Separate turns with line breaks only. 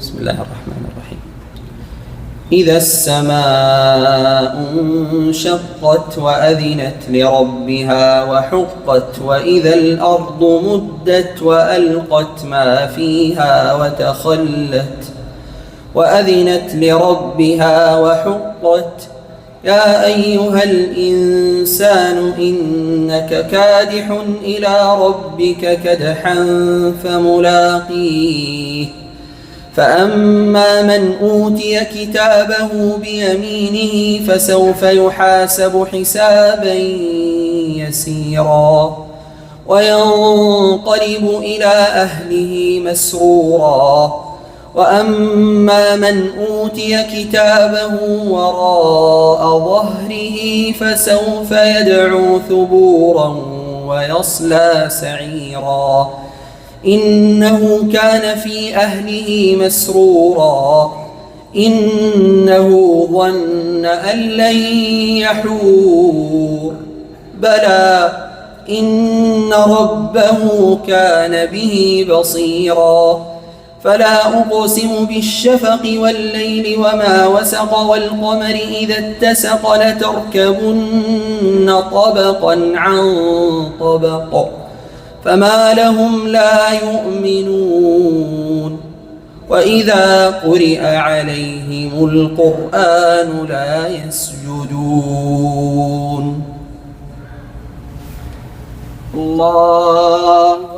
بسم الله الرحمن الرحيم. إذا السماء انشقت وأذنت لربها وحقت وإذا الأرض مدت وألقت ما فيها وتخلت وأذنت لربها وحقت يا أيها الإنسان إنك كادح إلى ربك كدحا فملاقيه فأما من أوتي كتابه بيمينه فسوف يحاسب حسابا يسيرا وينقلب إلى أهله مسرورا وأما من أوتي كتابه وراء ظهره فسوف يدعو ثبورا ويصلى سعيرا إنه كان في أهله مسرورا إنه ظن أن لن يحور بلى إن ربه كان به بصيرا فلا أقسم بالشفق والليل وما وسق والقمر إذا اتسق لتركبن طبقا عن طبق فما لهم لا يؤمنون وإذا قرئ عليهم القرآن لا يسجدون. الله